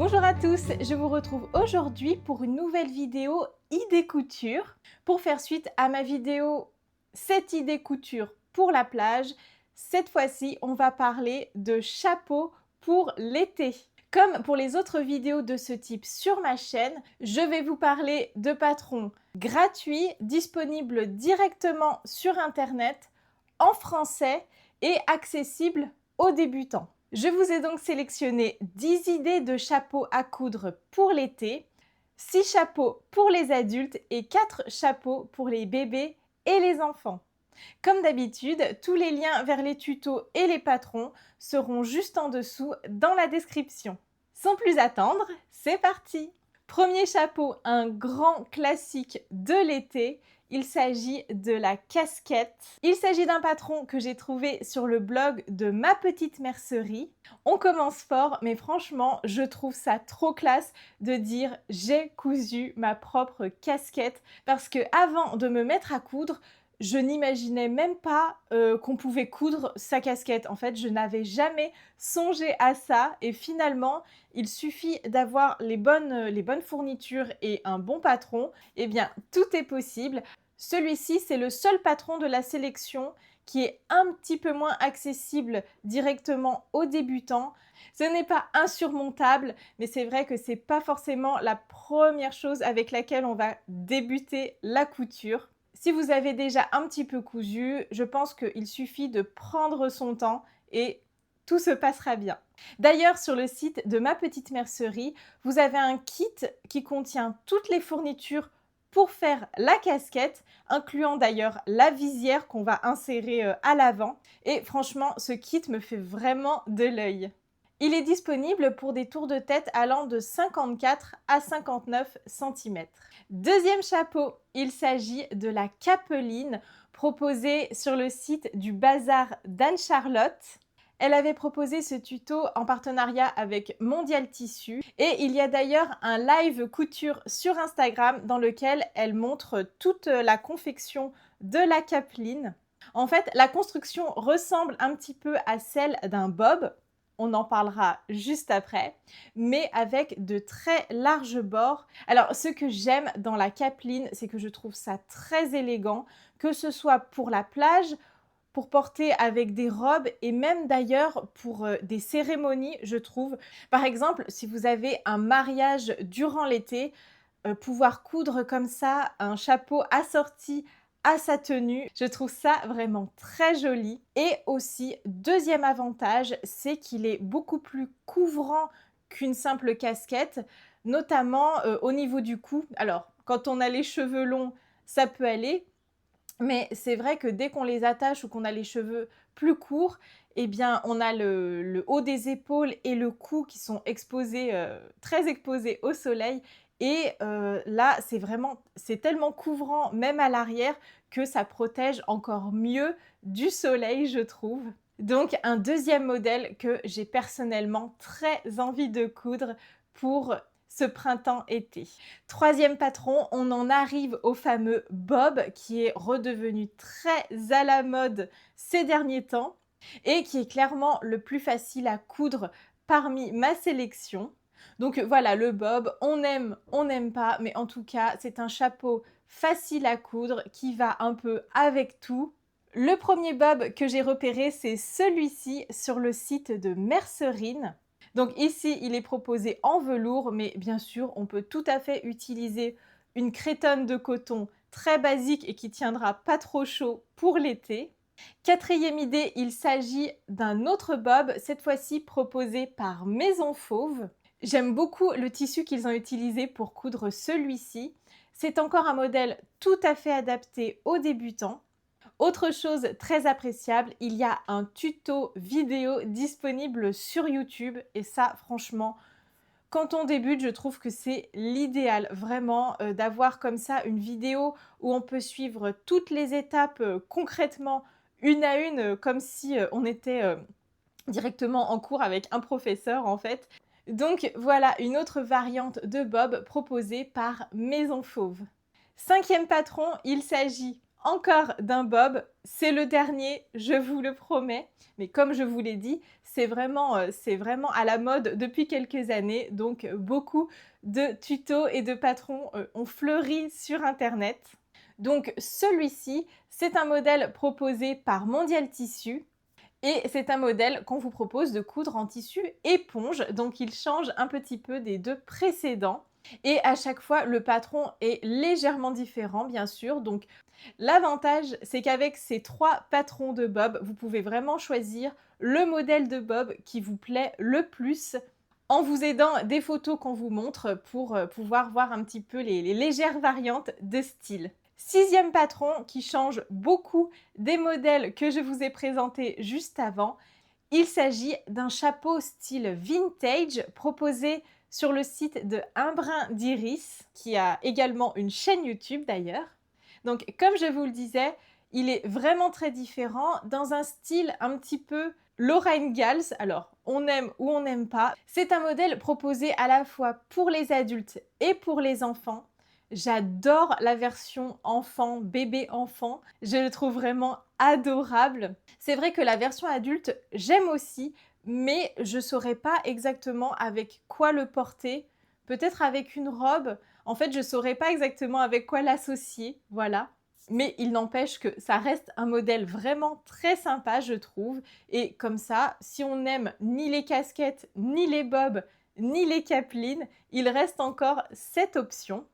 Bonjour à tous, je vous retrouve aujourd'hui pour une nouvelle vidéo idées couture. Pour faire suite à ma vidéo 7 idées couture pour la plage, cette fois-ci on va parler de chapeaux pour l'été. Comme pour les autres vidéos de ce type sur ma chaîne, je vais vous parler de patrons gratuits, disponibles directement sur internet, en français et accessibles aux débutants. Je vous ai donc sélectionné 10 idées de chapeaux à coudre pour l'été, 6 chapeaux pour les adultes et 4 chapeaux pour les bébés et les enfants. Comme d'habitude, tous les liens vers les tutos et les patrons seront juste en dessous dans la description. Sans plus attendre, c'est parti! Premier chapeau, un grand classique de l'été. Il s'agit de la casquette. Il s'agit d'un patron que j'ai trouvé sur le blog de Ma Petite Mercerie. On commence fort, mais franchement, je trouve ça trop classe de dire j'ai cousu ma propre casquette parce que avant de me mettre à coudre, je n'imaginais même pas qu'on pouvait coudre sa casquette. En fait, je n'avais jamais songé à ça et finalement, il suffit d'avoir les bonnes fournitures et un bon patron. Eh bien, tout est possible. Celui-ci, c'est le seul patron de la sélection qui est un petit peu moins accessible directement aux débutants. Ce n'est pas insurmontable, mais c'est vrai que c'est pas forcément la première chose avec laquelle on va débuter la couture. Si vous avez déjà un petit peu cousu, je pense qu'il suffit de prendre son temps et tout se passera bien. D'ailleurs, sur le site de Ma Petite Mercerie, vous avez un kit qui contient toutes les fournitures pour faire la casquette, incluant d'ailleurs la visière qu'on va insérer à l'avant. Et franchement, ce kit me fait vraiment de l'œil. Il est disponible pour des tours de tête allant de 54 à 59 cm. Deuxième chapeau, il s'agit de la capeline proposée sur le site du bazar d'Anne-Charlotte. Elle avait proposé ce tuto en partenariat avec Mondial Tissu et il y a d'ailleurs un live couture sur Instagram dans lequel elle montre toute la confection de la capeline. En fait, la construction ressemble un petit peu à celle d'un bob. On en parlera juste après, mais avec de très larges bords. Alors, ce que j'aime dans la capeline, c'est que je trouve ça très élégant, que ce soit pour la plage, pour porter avec des robes et même d'ailleurs pour des cérémonies, je trouve. Par exemple, si vous avez un mariage durant l'été, pouvoir coudre comme ça un chapeau assorti à sa tenue, je trouve ça vraiment très joli. Et aussi, deuxième avantage, c'est qu'il est beaucoup plus couvrant qu'une simple casquette, notamment au niveau du cou. Alors, quand on a les cheveux longs, ça peut aller, mais c'est vrai que dès qu'on les attache ou qu'on a les cheveux plus courts, eh bien, on a le haut des épaules et le cou qui sont exposés, très exposés au soleil. Et là, c'est tellement couvrant, même à l'arrière, que ça protège encore mieux du soleil, je trouve. Donc, un deuxième modèle que j'ai personnellement très envie de coudre pour ce printemps-été. Troisième patron, on en arrive au fameux bob qui est redevenu très à la mode ces derniers temps et qui est clairement le plus facile à coudre parmi ma sélection. Donc voilà, le bob, on n'aime pas, mais en tout cas, c'est un chapeau facile à coudre qui va un peu avec tout. Le premier bob que j'ai repéré, c'est celui-ci sur le site de Mercerine. Donc ici, il est proposé en velours, mais bien sûr, on peut tout à fait utiliser une crétonne de coton très basique et qui tiendra pas trop chaud pour l'été. Quatrième idée, il s'agit d'un autre bob, cette fois-ci proposé par Maison Fauve. J'aime beaucoup le tissu qu'ils ont utilisé pour coudre celui-ci. C'est encore un modèle tout à fait adapté aux débutants. Autre chose très appréciable, il y a un tuto vidéo disponible sur YouTube et ça, franchement, quand on débute, je trouve que c'est l'idéal, vraiment, d'avoir comme ça une vidéo où on peut suivre toutes les étapes concrètement, une à une, comme si on était directement en cours avec un professeur, en fait. Donc voilà une autre variante de bob proposée par Maison Fauve. Cinquième patron, il s'agit encore d'un bob, c'est le dernier, je vous le promets. Mais comme je vous l'ai dit, c'est vraiment à la mode depuis quelques années. Donc beaucoup de tutos et de patrons ont fleuri sur Internet. Donc celui-ci, c'est un modèle proposé par Mondial Tissu. Et c'est un modèle qu'on vous propose de coudre en tissu éponge, donc il change un petit peu des deux précédents. Et à chaque fois, le patron est légèrement différent, bien sûr. Donc l'avantage, c'est qu'avec ces 3 patrons de bob, vous pouvez vraiment choisir le modèle de bob qui vous plaît le plus en vous aidant des photos qu'on vous montre pour pouvoir voir un petit peu les légères variantes de style. 6e patron qui change beaucoup des modèles que je vous ai présentés juste avant. Il s'agit d'un chapeau style vintage proposé sur le site de Un brin d'Iris, qui a également une chaîne YouTube d'ailleurs. Donc comme je vous le disais, il est vraiment très différent dans un style un petit peu Lorraine Gals. Alors on aime ou on n'aime pas. C'est un modèle proposé à la fois pour les adultes et pour les enfants. J'adore la version enfant, bébé enfant. Je le trouve vraiment adorable. C'est vrai que la version adulte, j'aime aussi, mais je ne saurais pas exactement avec quoi le porter. Peut-être avec une robe. En fait, je ne saurais pas exactement avec quoi l'associer. Voilà. Mais il n'empêche que ça reste un modèle vraiment très sympa, je trouve. Et comme ça, si on n'aime ni les casquettes, ni les bobs, ni les capelines, il reste encore cette option.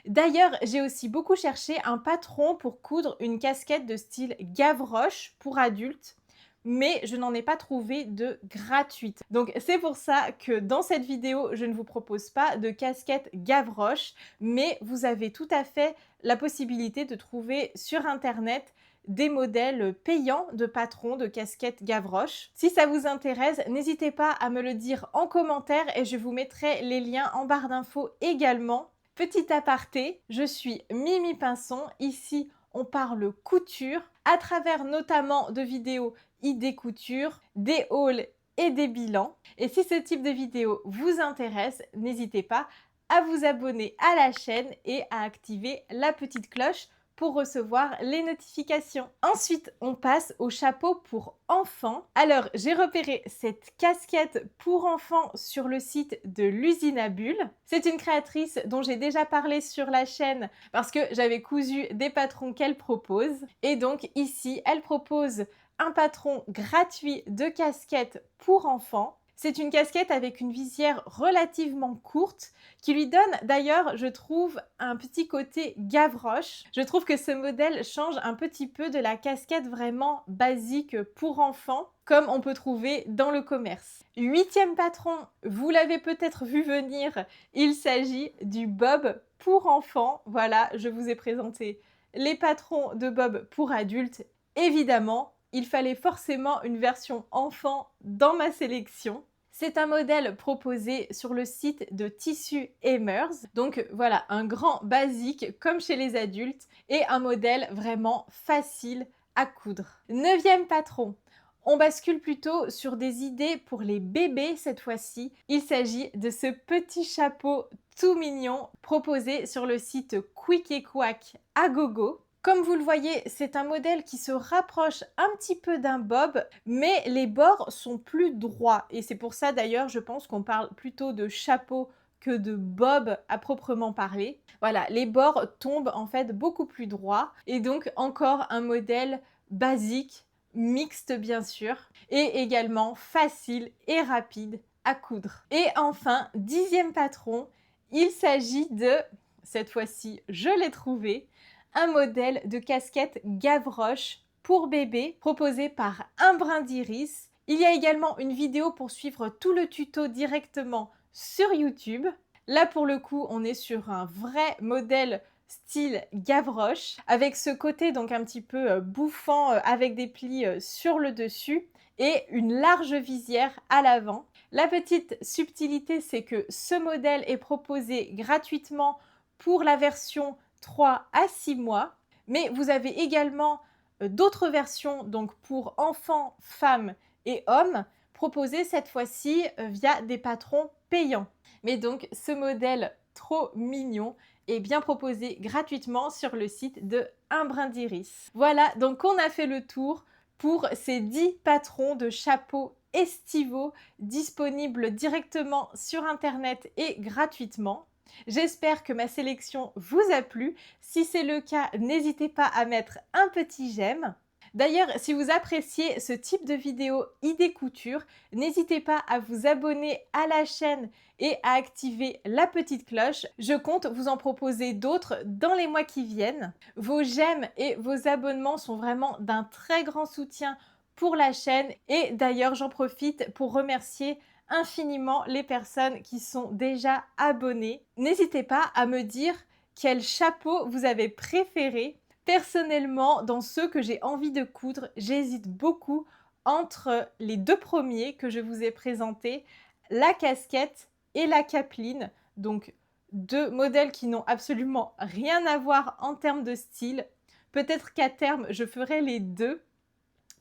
D'ailleurs, j'ai aussi beaucoup cherché un patron pour coudre une casquette de style Gavroche pour adultes, mais je n'en ai pas trouvé de gratuite. Donc c'est pour ça que dans cette vidéo, je ne vous propose pas de casquette Gavroche, mais vous avez tout à fait la possibilité de trouver sur Internet des modèles payants de patrons de casquettes Gavroche. Si ça vous intéresse, n'hésitez pas à me le dire en commentaire et je vous mettrai les liens en barre d'infos également. Petit aparté, je suis Mimi Pinson. Ici, on parle couture à travers notamment de vidéos idées couture, des hauls et des bilans. Et si ce type de vidéo vous intéresse, n'hésitez pas à vous abonner à la chaîne et à activer la petite cloche pour recevoir les notifications. Ensuite, on passe au chapeau pour enfants. Alors, j'ai repéré cette casquette pour enfants sur le site de l'usine à bulles. C'est une créatrice dont j'ai déjà parlé sur la chaîne parce que j'avais cousu des patrons qu'elle propose. Et donc ici, elle propose un patron gratuit de casquette pour enfants. C'est une casquette avec une visière relativement courte qui lui donne d'ailleurs, je trouve, un petit côté Gavroche. Je trouve que ce modèle change un petit peu de la casquette vraiment basique pour enfants comme on peut trouver dans le commerce. 8e patron, vous l'avez peut-être vu venir, il s'agit du bob pour enfants. Voilà, je vous ai présenté les patrons de bob pour adultes. Évidemment, il fallait forcément une version enfant dans ma sélection. C'est un modèle proposé sur le site de Tissu Aimers. Donc voilà, un grand basique comme chez les adultes et un modèle vraiment facile à coudre. 9e patron. On bascule plutôt sur des idées pour les bébés cette fois-ci. Il s'agit de ce petit chapeau tout mignon proposé sur le site Quick et Quack à gogo. Comme vous le voyez, c'est un modèle qui se rapproche un petit peu d'un bob, mais les bords sont plus droits. Et c'est pour ça d'ailleurs, je pense qu'on parle plutôt de chapeau que de bob à proprement parler. Voilà, les bords tombent en fait beaucoup plus droits. Et donc encore un modèle basique, mixte bien sûr, et également facile et rapide à coudre. Et enfin, 10e patron, il s'agit de, cette fois-ci, je l'ai trouvé, un modèle de casquette Gavroche pour bébé proposé par Un brin d'Iris. Il y a également une vidéo pour suivre tout le tuto directement sur YouTube. Là pour le coup, on est sur un vrai modèle style Gavroche avec ce côté donc un petit peu bouffant avec des plis sur le dessus et une large visière à l'avant. La petite subtilité, c'est que ce modèle est proposé gratuitement pour la version 3 à 6 mois, mais vous avez également d'autres versions donc pour enfants, femmes et hommes proposé cette fois-ci via des patrons payants. Mais donc ce modèle trop mignon est bien proposé gratuitement sur le site de Un Brin d'Iris. Voilà, donc on a fait le tour pour ces 10 patrons de chapeaux estivaux disponibles directement sur internet et gratuitement. J'espère que ma sélection vous a plu. Si c'est le cas, n'hésitez pas à mettre un petit j'aime. D'ailleurs, si vous appréciez ce type de vidéo idées couture, n'hésitez pas à vous abonner à la chaîne et à activer la petite cloche. Je compte vous en proposer d'autres dans les mois qui viennent. Vos j'aime et vos abonnements sont vraiment d'un très grand soutien pour la chaîne et d'ailleurs j'en profite pour remercier infiniment les personnes qui sont déjà abonnées. N'hésitez pas à me dire quel chapeau vous avez préféré. Personnellement, dans ceux que j'ai envie de coudre, j'hésite beaucoup entre les 2 premiers que je vous ai présentés, la casquette et la capeline. Donc 2 modèles qui n'ont absolument rien à voir en termes de style. Peut-être qu'à terme, je ferai les 2.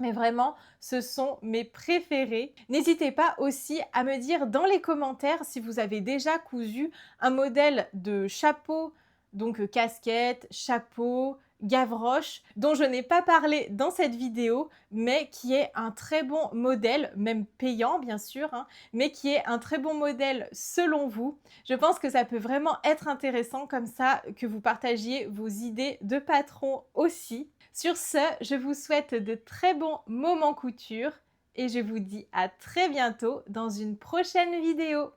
Mais vraiment, ce sont mes préférés. N'hésitez pas aussi à me dire dans les commentaires si vous avez déjà cousu un modèle de chapeau, donc casquette, chapeau, gavroche, dont je n'ai pas parlé dans cette vidéo, mais qui est un très bon modèle, même payant bien sûr, hein, mais qui est un très bon modèle selon vous. Je pense que ça peut vraiment être intéressant comme ça, que vous partagiez vos idées de patrons aussi. Sur ce, je vous souhaite de très bons moments couture et je vous dis à très bientôt dans une prochaine vidéo.